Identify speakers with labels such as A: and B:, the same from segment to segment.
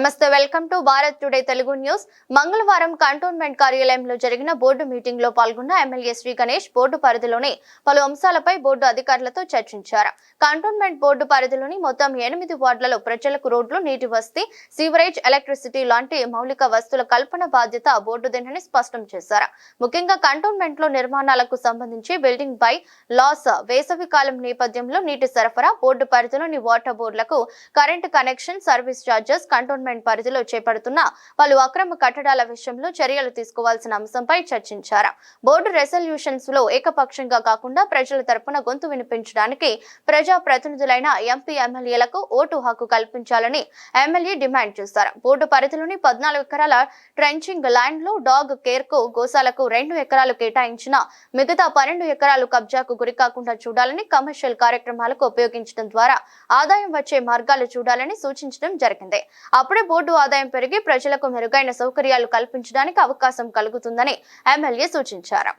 A: నమస్తే welcome to Bharat today Telugu news. మంగళవారం cantonment కార్యాలయంలో జరిగిన బోర్డు మీటింగ్ లో పాల్గొన్న ఎమ్మెల్యే శ్రీ గణేష్ బోర్డు పరిధిలోని పలు అంశాలపై బోర్డు అధికారులతో చర్చించారు. కంటోన్మెంట్ బోర్డు పరిధిలోని మొత్తం 8 వార్డులలో ప్రజలకు రోడ్లు, నీటి వసతి, సీవరేజ్, ఎలక్ట్రిసిటీ లాంటి మౌలిక వస్తువుల కల్పన బాధ్యత బోర్డుదేనని స్పష్టం చేశారు. ముఖ్యంగా కంటోన్మెంట్ లో నిర్మాణాలకు సంబంధించి బిల్డింగ్ బై లాస్, వేసవి కాలం నేపథ్యంలో నీటి సరఫరా, బోర్డు పరిధిలోని వాటర్ బోర్డులకు current connection, service charges, cantonment పరిధిలో చేపడుతున్న పలు అక్రమ కట్టడాల విషయంలో చర్యలు తీసుకోవాల్సిన అంశంపై చర్చించారు. బోర్డు రెజల్యూషన్స్ లో ఏకపక్షంగా కాకుండా ప్రజల తరపున గొంతు వినిపించడానికి ప్రజా ప్రతినిధులైన ఎంపీ, ఎమ్మెల్యేలకు ఓటు హక్కు కల్పించాలని ఎమ్మెల్యే డిమాండ్ చేశారు. బోర్డు పరిధిలోని 14 ఎకరాల ట్రెంచింగ్ ల్యాండ్ లో డాగ్ కేర్ కు, గోశాలకు 2 ఎకరాలు కేటాయించిన మిగతా 12 ఎకరాలు కబ్జాకు గురికాకుండా చూడాలని, కమర్షియల్ కార్యక్రమాలకు ఉపయోగించడం ద్వారా ఆదాయం వచ్చే మార్గాలు చూడాలని సూచించడం జరిగింది. అప్పుడే బోర్డు ఆదాయం పెరిగి ప్రజలకు మెరుగైన సౌకర్యాలు కల్పించడానికి అవకాశం కలుగుతుందని ఎమ్మెల్యే సూచించారు.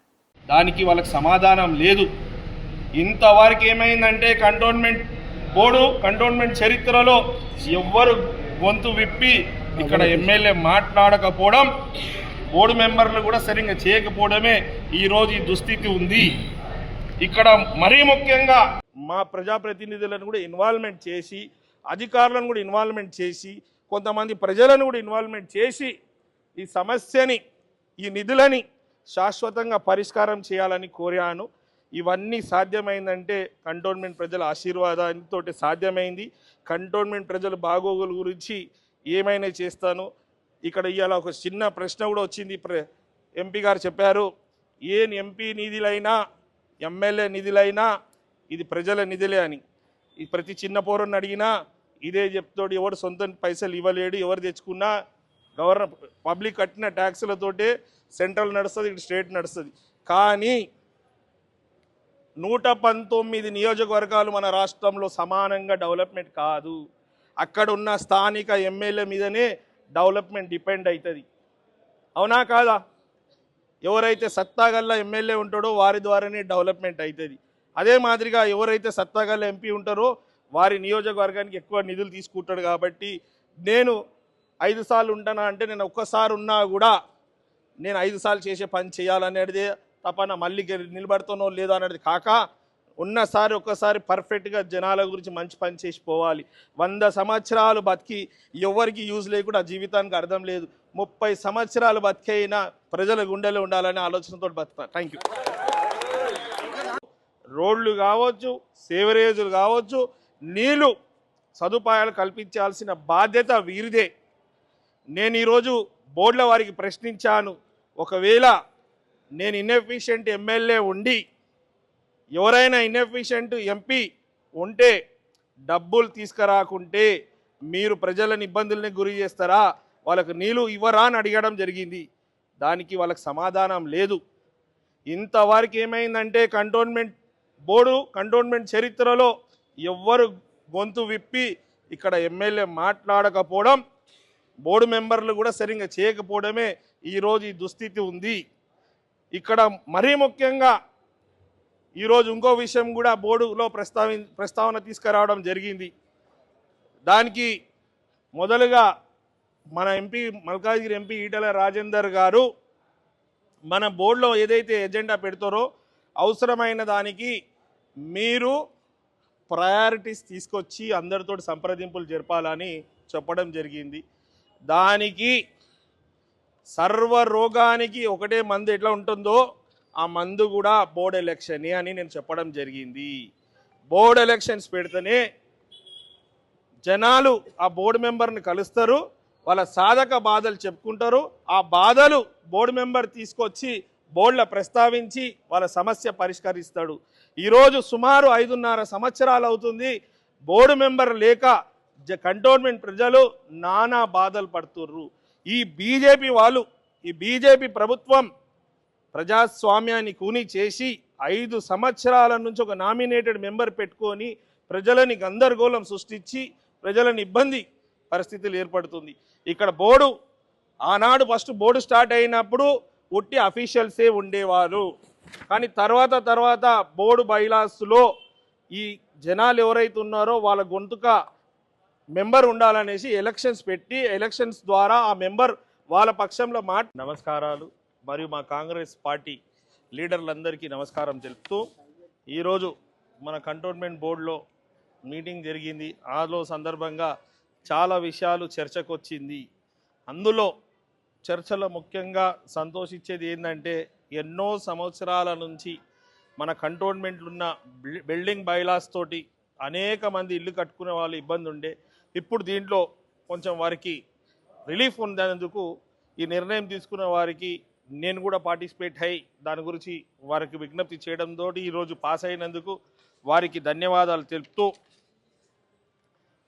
B: దానికి వాళ్ళకి సమాధానం లేదు. ఇంతవరకు ఏమైందంటే కంటోన్మెంట్ చరిత్రలో ఎవ్వరు గొంతు విప్పి ఇక్కడ ఎమ్మెల్యే మాట్లాడకపోవడం, బోర్డు మెంబర్లు కూడా సరిగ్గా చేయకపోవడమే ఈరోజు ఈ దుస్థితి ఉంది. ఇక్కడ మరీ ముఖ్యంగా మా ప్రజాప్రతినిధులను కూడా ఇన్వాల్వ్మెంట్ చేసి, అధికారులను కూడా ఇన్వాల్వ్మెంట్ చేసి, కొంతమంది ప్రజలను కూడా ఇన్వాల్వ్మెంట్ చేసి ఈ సమస్యని, ఈ నిధులని శాశ్వతంగా పరిష్కారం చేయాలని కోరాను. ఇవన్నీ సాధ్యమైందంటే కంటోన్మెంట్ ప్రజల ఆశీర్వాదంతో సాధ్యమైంది. కంటోన్మెంట్ ప్రజల బాగోగుల గురించి ఏమైనా చేస్తాను. ఇక్కడ ఇవాళ ఒక చిన్న ప్రశ్న కూడా వచ్చింది. ఎంపీ గారు చెప్పారు, ఏ ఎంపీ నిధులైనా, ఎమ్మెల్యే నిధులైనా ఇది ప్రజల నిధులే అని. ఈ ప్రతి చిన్న పౌరుని అడిగినా ఇదే చెప్తాడు. ఎవరు సొంత పైసలు ఇవ్వలేడు, ఎవరు తెచ్చుకున్నా పబ్లిక్ కట్టిన ట్యాక్సులతోటే సెంట్రల్ నడుస్తుంది, ఇటు స్టేట్ నడుస్తుంది. కానీ 119 నియోజకవర్గాలు మన రాష్ట్రంలో సమానంగా డెవలప్మెంట్ కాదు. అక్కడ ఉన్న స్థానిక ఎమ్మెల్యే మీదనే డెవలప్మెంట్ డిపెండ్ అవుతుంది. అవునా కాదా? ఎవరైతే సత్తాగల్ల ఎమ్మెల్యే ఉంటాడో వారి ద్వారానే డెవలప్మెంట్ అవుతుంది. అదే మాదిరిగా ఎవరైతే సత్తాగల్ల ఎంపీ ఉంటారో వారి నియోజకవర్గానికి ఎక్కువ నిధులు తీసుకుంటాడు. కాబట్టి నేను 5 సార్లు ఉంటానా అంటే నేను ఒక్కసారి ఉన్నా కూడా నేను 5 సార్లు చేసే పని చేయాలనేది తపన. మళ్ళీ నిలబడుతానో లేదో అనేది కాక ఉన్నసారి ఒక్కసారి పర్ఫెక్ట్గా జనాల గురించి మంచి పని చేసి పోవాలి. 100 సంవత్సరాలు బతికి ఎవరికి యూజ్ లేకుండా జీవితానికి అర్థం లేదు. 30 సంవత్సరాలు బతికైనా ప్రజల గుండెలో ఉండాలనే ఆలోచనతో బతుకుతాను. Thank you. రోడ్లు కావచ్చు, సేవరేజులు కావచ్చు, నీళ్లు సదుపాయాలు కల్పించాల్సిన బాధ్యత వీరిదే. నేను ఈరోజు బోర్డుల వారికి ప్రశ్నించాను, ఒకవేళ నేను ఇన్ఎఫిషియెంట్ ఎమ్మెల్యే ఉండి ఎవరైనా ఇన్ఎఫిషియెంట్ ఎంపీ ఉంటే డబ్బులు తీసుకురాకుంటే మీరు ప్రజలను ఇబ్బందుల్ని గురి చేస్తారా, వాళ్ళకు నీళ్ళు ఇవ్వరా అని అడగడం జరిగింది. దానికి వాళ్ళకి సమాధానం లేదు. ఇంతవరకు ఏమైందంటే కంటోన్మెంట్ చరిత్రలో ఎవ్వరు గొంతు విప్పి ఇక్కడ ఎమ్మెల్యే మాట్లాడకపోవడం, బోర్డు మెంబర్లు కూడా సరిగ్గా చేయకపోవడమే ఈరోజు ఈ దుస్థితి ఉంది. ఇక్కడ మరీ ముఖ్యంగా ఈరోజు ఇంకో విషయం కూడా బోర్డులో ప్రస్తావన తీసుకురావడం జరిగింది. దానికి మొదలుగా మన ఎంపీ, మల్కాజ్గిరి ఎంపీ ఈటెల రాజేందర్ గారు మన బోర్డులో ఏదైతే ఎజెండా పెడతారో అవసరమైన దానికి మీరు ప్రయారిటీస్ తీసుకొచ్చి అందరితో సంప్రదింపులు జరపాలని చెప్పడం జరిగింది. దానికి సర్వరోగానికి ఒకటే మందు ఎట్లా ఉంటుందో ఆ మందు కూడా బోర్డు ఎలక్షనే అని నేను చెప్పడం జరిగింది. బోర్డు ఎలక్షన్స్ పెడితేనే జనాలు ఆ బోర్డు మెంబర్ని కలుస్తారు, వాళ్ళ సాధక బాధలు చెప్పుకుంటారు. ఆ బాధలు బోర్డు మెంబర్ తీసుకొచ్చి బోర్డులో ప్రస్తావించి వాళ్ళ సమస్య పరిష్కరిస్తాడు. ఈరోజు సుమారు 5.5 సంవత్సరాలు అవుతుంది బోర్డు మెంబర్ లేక కంటోన్మెంట్ ప్రజలు నానా బాధలు పడుతుర్రు. ఈ బీజేపీ ప్రభుత్వం ప్రజాస్వామ్యాన్ని కూని చేసి 5 సంవత్సరాల నుంచి ఒక నామినేటెడ్ మెంబర్ పెట్టుకొని ప్రజలని గందరగోళం సృష్టించి ప్రజలను ఇబ్బంది పరిస్థితులు ఏర్పడుతుంది. ఇక్కడ బోర్డు ఆనాడు ఫస్ట్ బోర్డు స్టార్ట్ అయినప్పుడు ఉట్టి అఫీషియల్సే ఉండేవారు. కానీ తర్వాత బోర్డు బైలాస్లో ఈ జనాలు ఎవరైతే ఉన్నారో వాళ్ళ గొంతుక మెంబర్ ఉండాలనేసి ఎలక్షన్స్ పెట్టి ఎలక్షన్స్ ద్వారా ఆ మెంబర్ వాళ్ళ పక్షంలో నమస్కారాలు మరియు మా కాంగ్రెస్ పార్టీ లీడర్లందరికీ నమస్కారం తెలుపుతూ ఈరోజు మన కంటోన్మెంట్ బోర్డులో మీటింగ్ జరిగింది. ఆలో సందర్భంగా చాలా విషయాలు చర్చకు వచ్చింది. అందులో చర్చలో ముఖ్యంగా సంతోషించేది ఏంటంటే ఎన్నో సంవత్సరాల నుంచి మన కంటోన్మెంట్లు ఉన్న బిల్డింగ్ బైలాస్ తోటి అనేక మంది ఇల్లు కట్టుకునే వాళ్ళు ఇబ్బంది ఉండే. ఇప్పుడు దీంట్లో కొంచెం వారికి రిలీఫ్ ఉండేందుకు ఈ నిర్ణయం తీసుకున్న వారికి నేను కూడా పార్టిసిపేట్ అయ్యి దాని గురించి వారికి విజ్ఞప్తి చేయడంతో ఈరోజు పాస్ అయినందుకు వారికి ధన్యవాదాలు తెలుపుతూ,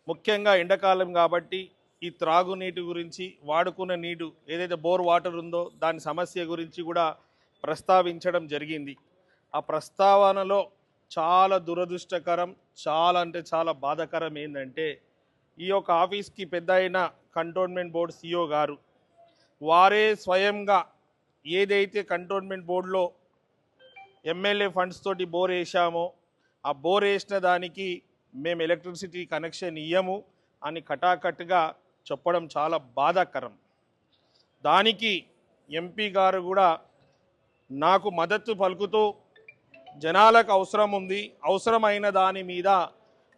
B: ముఖ్యంగా ఎండాకాలం కాబట్టి ఈ త్రాగునీటి గురించి వాడుకునే నీరు ఏదైతే బోర్ వాటర్ ఉందో దాని సమస్య గురించి కూడా ప్రస్తావించడం జరిగింది. ఆ ప్రస్తావనలో చాలా దురదృష్టకరం, చాలా అంటే చాలా బాధాకరం ఏంటంటే ఈ యొక్క ఆఫీస్కి పెద్ద అయిన కంటోన్మెంట్ బోర్డు సిఇఓ గారు వారే స్వయంగా ఏదైతే కంటోన్మెంట్ బోర్డులో ఎమ్మెల్యే ఫండ్స్ తోటి బోర్ వేసామో ఆ బోర్ వేసిన దానికి మేము ఎలక్ట్రిసిటీ కనెక్షన్ ఇయ్యము అని కటాకట్టుగా చెప్పడం చాలా బాధాకరం. దానికి ఎంపీ గారు కూడా నాకు మద్దతు పలుకుతూ జనాలకు అవసరం ఉంది, అవసరమైన దాని మీద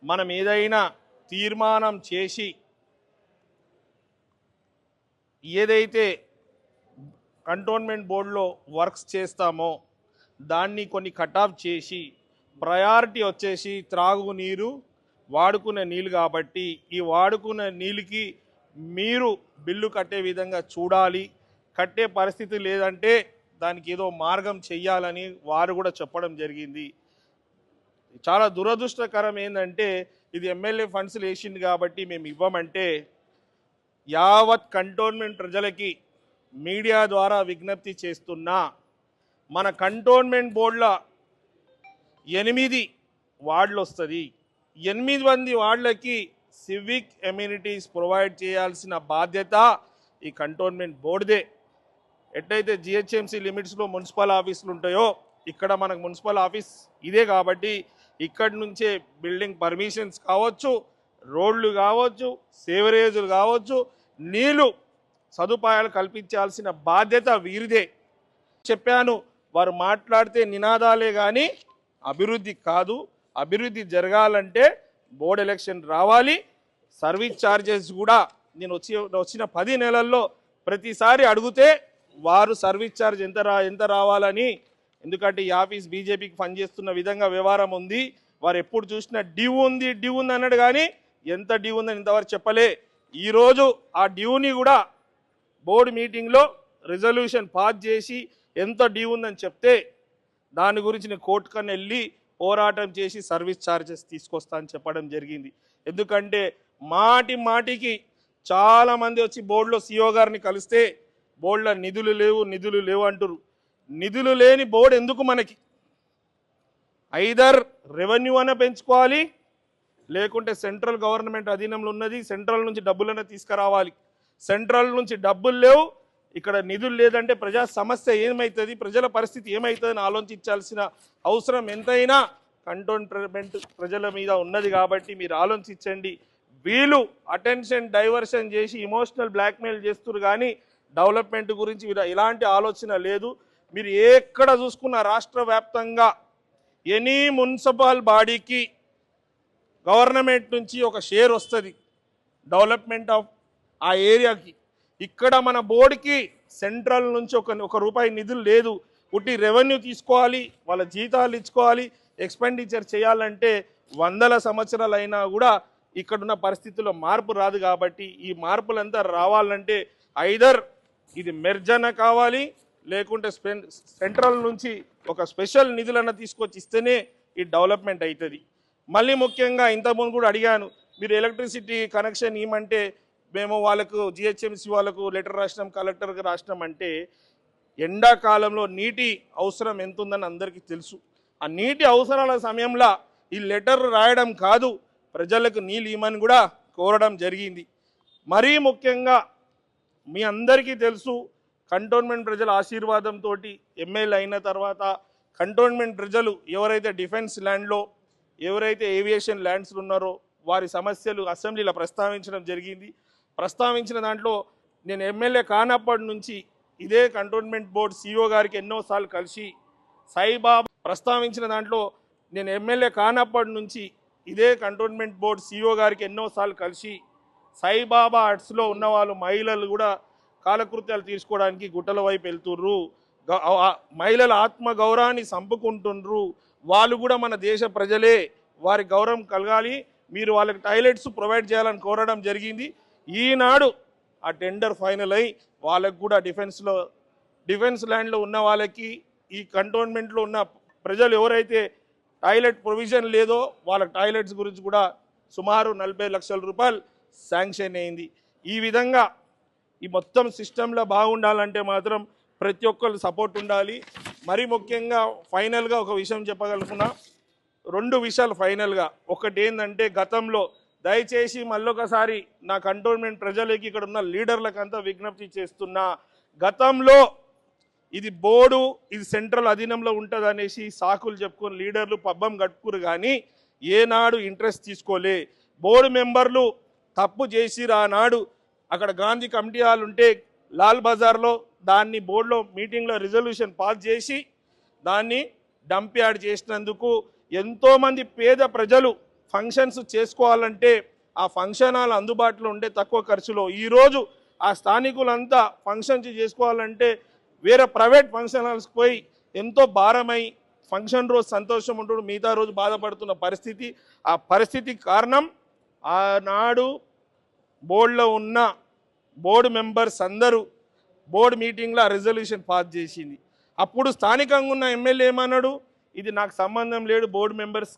B: మనం ఏదైనా తీర్మానం చేసి ఏదైతే కంటోన్మెంట్ బోర్డులో వర్క్స్ చేస్తామో దాన్ని కొన్ని కటాఫ్ చేసి ప్రయారిటీ వచ్చేసి త్రాగునీరు వాడుకునే నీళ్ళు కాబట్టి ఈ వాడుకునే నీళ్ళకి మీరు బిల్లు కట్టే విధంగా చూడాలి. కట్టే పరిస్థితి లేదంటే దానికి ఏదో మార్గం చెయ్యాలని వారు కూడా చెప్పడం జరిగింది. చాలా దురదృష్టకరం ఏంటంటే ఇది ఎమ్మెల్యే ఫండ్స్ వేసింది కాబట్టి మేము ఇవ్వమంటే యావత్ కంటోన్మెంట్ ప్రజలకి మీడియా ద్వారా విజ్ఞప్తి చేస్తున్నా, మన కంటోన్మెంట్ బోర్డులో 8 వార్డులు వస్తుంది. 8 మంది వార్డులకి సివిక్ ఎమ్యూనిటీస్ ప్రొవైడ్ చేయాల్సిన బాధ్యత ఈ కంటోన్మెంట్ బోర్డుదే. ఎట్లయితే జిహెచ్ఎంసీ లిమిట్స్లో మున్సిపల్ ఆఫీసులు ఉంటాయో ఇక్కడ మనకు మున్సిపల్ ఆఫీస్ ఇదే కాబట్టి ఇక్కడి నుంచే బిల్డింగ్ పర్మిషన్స్ కావచ్చు, రోడ్లు కావచ్చు, సేవరేజులు కావచ్చు, నీళ్లు సదుపాయాలు కల్పించాల్సిన బాధ్యత వీరిదే. చెప్పాను, వారు మాట్లాడితే నినాదాలే కానీ అభివృద్ధి కాదు. అభివృద్ధి జరగాలంటే బోర్డు ఎలక్షన్ రావాలి. సర్వీస్ ఛార్జెస్ కూడా నేను వచ్చిన 10 నెలల్లో ప్రతిసారి అడిగితే వారు సర్వీస్ ఛార్జ్ ఎంత రావాలని, ఎందుకంటే ఈ ఆఫీస్ బీజేపీకి పనిచేస్తున్న విధంగా వ్యవహారం ఉంది. వారు ఎప్పుడు చూసినా డ్యూ ఉంది అన్నాడు కానీ ఎంత డ్యూ ఉందని ఇంతవరకు చెప్పలే. ఈరోజు ఆ డ్యూని కూడా బోర్డు మీటింగ్లో రిజల్యూషన్ పాస్ చేసి ఎంత డ్యూ ఉందని చెప్తే దాని గురించి నేను కోర్టు కన్నా వెళ్ళి పోరాటం చేసి సర్వీస్ ఛార్జెస్ తీసుకొస్తా అని చెప్పడం జరిగింది. ఎందుకంటే మాటికి చాలామంది వచ్చి బోర్డులో సిఇఓ గారిని కలిస్తే బోర్డులో నిధులు లేవు అంటారు. నిధులు లేని బోర్డు ఎందుకు మనకి? ఐదర్ రెవెన్యూ అన్న పెంచుకోవాలి, లేకుంటే సెంట్రల్ గవర్నమెంట్ అధీనంలో ఉన్నది సెంట్రల్ నుంచి డబ్బులన్నా తీసుకురావాలి. సెంట్రల్ నుంచి డబ్బులు లేవు, ఇక్కడ నిధులు లేదంటే ప్రజా సమస్య ఏమవుతుంది, ప్రజల పరిస్థితి ఏమవుతుందని ఆలోచించాల్సిన అవసరం ఎంతైనా కంటోన్మెంట్ ప్రజల మీద ఉన్నది. కాబట్టి మీరు ఆలోచించండి. వీళ్ళు అటెన్షన్ డైవర్షన్ చేసి ఇమోషనల్ బ్లాక్మెయిల్ చేస్తున్నారు కానీ డెవలప్మెంట్ గురించి ఇలాంటి ఆలోచన లేదు. మీరు ఎక్కడ చూసుకున్న రాష్ట్ర వ్యాప్తంగా ఎనీ మున్సిపల్ బాడీకి గవర్నమెంట్ నుంచి ఒక షేర్ వస్తుంది డెవలప్మెంట్ ఆఫ్ ఆ ఏరియాకి. ఇక్కడ మన బోర్డుకి సెంట్రల్ నుంచి ఒక రూపాయి నిధులు లేదు. ఉట్టి రెవెన్యూ తీసుకోవాలి, వాళ్ళ జీతాలు ఇచ్చుకోవాలి, ఎక్స్పెండిచర్ చేయాలంటే 100 సంవత్సరాలు అయినా కూడా ఇక్కడున్న పరిస్థితుల్లో మార్పు రాదు. కాబట్టి ఈ మార్పులంతా రావాలంటే ఐదర్ ఇది మెర్జన కావాలి, లేకుంటే సెంట్రల్ నుంచి ఒక స్పెషల్ నిధులన్న తీసుకొచ్చి ఇస్తేనే ఈ డెవలప్మెంట్ అవుతుంది. మళ్ళీ ముఖ్యంగా ఇంతకుముందు కూడా అడిగాను, మీరు ఎలక్ట్రిసిటీ కనెక్షన్ ఇవ్వమంటే మేము వాళ్ళకు జిహెచ్ఎంసీ వాళ్ళకు లెటర్ రాసినాం, కలెక్టర్కి రాసినాం అంటే ఎండాకాలంలో నీటి అవసరం ఎంత ఉందని అందరికీ తెలుసు. ఆ నీటి అవసరాల సమయంలో ఈ లెటర్ రాయడం కాదు, ప్రజలకు నీళ్ళు ఇవ్వమని కూడా కోరడం జరిగింది. మరీ ముఖ్యంగా మీ అందరికీ తెలుసు, కంటోన్మెంట్ ప్రజల ఆశీర్వాదంతో ఎమ్మెల్యే అయిన తర్వాత కంటోన్మెంట్ ప్రజలు ఎవరైతే డిఫెన్స్ ల్యాండ్లో, ఎవరైతే ఏవియేషన్ ల్యాండ్స్లో ఉన్నారో వారి సమస్యలు అసెంబ్లీలో ప్రస్తావించడం జరిగింది. ప్రస్తావించిన దాంట్లో నేను ఎమ్మెల్యే కానప్పటి నుంచి ఇదే కంటోన్మెంట్ బోర్డు సిఇఓ గారికి ఎన్నోసార్లు కలిసి సాయిబాబా ప్రస్తావించిన దాంట్లో నేను ఎమ్మెల్యే కానప్పటి నుంచి ఇదే కంటోన్మెంట్ బోర్డు సిఇఓ గారికి ఎన్నోసార్లు కలిసి సాయిబాబా ఆర్ట్స్లో ఉన్న వాళ్ళు మహిళలు కూడా కాలకృత్యాలు తీసుకోవడానికి గుట్టల వైపు వెళ్తుర్రు, మహిళల ఆత్మ గౌరవాన్ని చంపుకుంటుండ్రు, వాళ్ళు కూడా మన దేశ ప్రజలే, వారి గౌరవం కలగాలి, మీరు వాళ్ళకి టాయిలెట్స్ ప్రొవైడ్ చేయాలని కోరడం జరిగింది. ఈనాడు ఆ టెండర్ ఫైనల్ అయి వాళ్ళకు కూడా డిఫెన్స్ ల్యాండ్లో ఉన్న వాళ్ళకి ఈ కంటోన్మెంట్లో ఉన్న ప్రజలు ఎవరైతే టాయిలెట్ ప్రొవిజన్ లేదో వాళ్ళ టాయిలెట్స్ గురించి కూడా సుమారు 40 లక్షల రూపాయలు శాంక్షన్ అయింది. ఈ విధంగా ఈ మొత్తం సిస్టంలో బాగుండాలంటే మాత్రం ప్రతి ఒక్కరు సపోర్ట్ ఉండాలి. మరి ముఖ్యంగా ఫైనల్గా ఒక విషయం చెప్పగలుగుతున్నా, 2 విషయాలు ఫైనల్గా. ఒకటి ఏంటంటే గతంలో దయచేసి మళ్ళొకసారి నా కంటోన్మెంట్ ప్రజలకి ఇక్కడ ఉన్న లీడర్లకంతా విజ్ఞప్తి చేస్తున్నా, గతంలో ఇది బోర్డు ఇది సెంట్రల్ అధీనంలో ఉంటుంది అనేసి సాకులు చెప్పుకొని లీడర్లు పబ్బం గట్టుకురు, కానీ ఏనాడు ఇంట్రెస్ట్ తీసుకోలే. బోర్డు మెంబర్లు తప్పు చేసి రానాడు అక్కడ గాంధీ కమిటీ హాల్ ఉంటే లాల్ బజార్లో దాన్ని బోర్డులో మీటింగ్లో రిజల్యూషన్ పాస్ చేసి దాన్ని డంప్ యార్డ్ చేసినందుకు ఎంతోమంది పేద ప్రజలు ఫంక్షన్స్ చేసుకోవాలంటే ఆ ఫంక్షన్ హాల్ అందుబాటులో ఉండే తక్కువ ఖర్చులో ఈరోజు ఆ స్థానికులంతా ఫంక్షన్స్ చేసుకోవాలంటే వేరే ప్రైవేట్ ఫంక్షన్ హాల్స్కి పోయి ఎంతో భారమై ఫంక్షన్ రోజు సంతోషం ఉంటూ మిగతా రోజు బాధపడుతున్న పరిస్థితి. ఆ పరిస్థితికి కారణం ఆనాడు బోర్డులో ఉన్న బోర్డు మెంబర్స్ అందరూ బోర్డు మీటింగ్లో రెజల్యూషన్ పాస్ చేసింది. అప్పుడు స్థానికంగా ఉన్న ఎమ్మెల్యే ఏమన్నాడు, ఇది నాకు సంబంధం లేదు, బోర్డు మెంబర్స్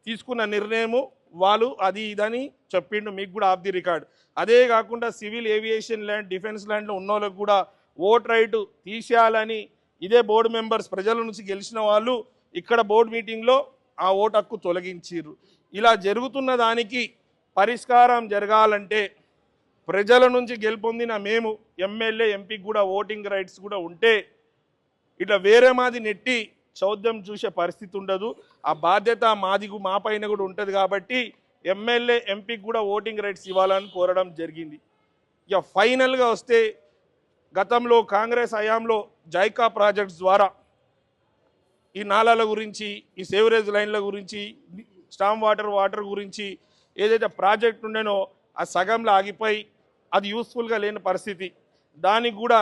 B: తీసుకున్న నిర్ణయము వాళ్ళు అది ఇదని చెప్పిండు. మీకు కూడా ఆఫ్ ది రికార్డ్. అదే కాకుండా సివిల్ ఏవియేషన్ ల్యాండ్ డిఫెన్స్ ల్యాండ్లో ఉన్న వాళ్ళకు కూడా ఓట్ రైట్ తీసేయాలని ఇదే బోర్డు మెంబర్స్ ప్రజల నుంచి గెలిచిన వాళ్ళు ఇక్కడ బోర్డు మీటింగ్లో ఆ ఓటు హక్కు తొలగించారు. ఇలా జరుగుతున్న దానికి పరిష్కారం జరగాలంటే ప్రజల నుంచి గెలుపొందిన మేము ఎమ్మెల్యే ఎంపీకి కూడా ఓటింగ్ రైట్స్ కూడా ఉంటే ఇట్లా వేరే మాది నెట్టి చౌద్యం చూసే పరిస్థితి ఉండదు. ఆ బాధ్యత మా పైన కూడా ఉంటుంది. కాబట్టి ఎమ్మెల్యే ఎంపీకి కూడా ఓటింగ్ రైట్స్ ఇవ్వాలని కోరడం జరిగింది. ఇక ఫైనల్గా వస్తే గతంలో కాంగ్రెస్ హయాంలో జైకా ప్రాజెక్ట్స్ ద్వారా ఈ నాలాల గురించి ఈ సేవరేజ్ లైన్ల గురించి స్టామ్ వాటర్ గురించి ఏదైతే ప్రాజెక్ట్ ఉండేనో ఆ సగంలో ఆగిపోయి అది యూస్ఫుల్గా లేని పరిస్థితి. దానికి కూడా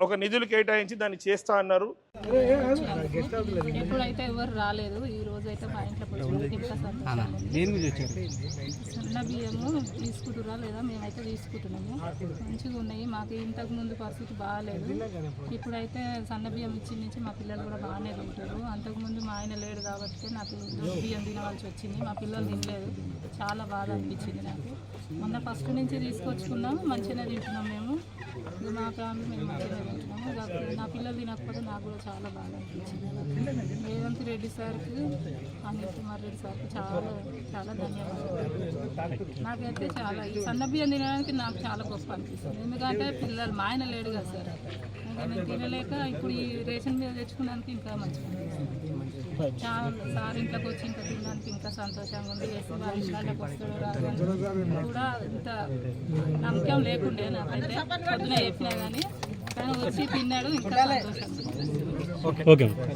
B: ఒక నిధులు కేటాయించి దాన్ని చేస్తా అన్నారు.
C: ఎప్పుడైతే ఎవరు రాలేదు, ఈ రోజు అయితే మా ఇంట్లో సన్న బియ్యము తీసుకుంటురా లేదా మేమైతే తీసుకుంటున్నాము. మంచిగా ఉన్నాయి. మాకు ఇంతకు ముందు పరిస్థితి బాగాలేదు. ఇప్పుడైతే సన్న బియ్యం ఇచ్చి నుంచి మా పిల్లలు కూడా బాగానే తింటారు. అంతకుముందు మా ఆయన లేడు కాబట్టి నాకు బియ్యం తినవలసి వచ్చింది. మా పిల్లలు తినలేదు. చాలా బాధ అనిపించింది నాకు. మొన్న ఫస్ట్ నుంచి తీసుకొచ్చుకున్నాము, మంచిగానే తింటున్నాం మేము. మా ఫ్యామిలీ మేము మంచిగా తింటున్నాము. నా పిల్లలు తినకపోతే నాకు కూడా చాలా బాగా అనిపించింది. రేవంత్ రెడ్డి సార్కి, అనిల్ కుమార్ రెడ్డి సార్కి చాలా చాలా ధన్యవాదాలు. నాకైతే చాలా ఈ సన్న బియ్యం తినడానికి నాకు చాలా గొప్ప అనిపిస్తుంది. ఎందుకంటే పిల్లలు మా ఆయన లేడు కదా సార్, ఇంకా నేను తినలేక ఇప్పుడు ఈ రేషన్ మీద తెచ్చుకున్నానికి ఇంకా మంచిగా అనిపిస్తుంది. చాలా సార్ ఇంట్లోకి వచ్చి ఇంకా తినడానికి ఇంకా సంతోషంగా ఉంది. వేసి వాళ్ళ ఇంట్లోకి వస్తాడు రాదు కూడా ఇంత నమ్మకం లేకుండే నాకైతే. పొద్దున చెప్పినా కానీ వచ్చి తిన్నాడు, ఇంకా సంతోషంగా.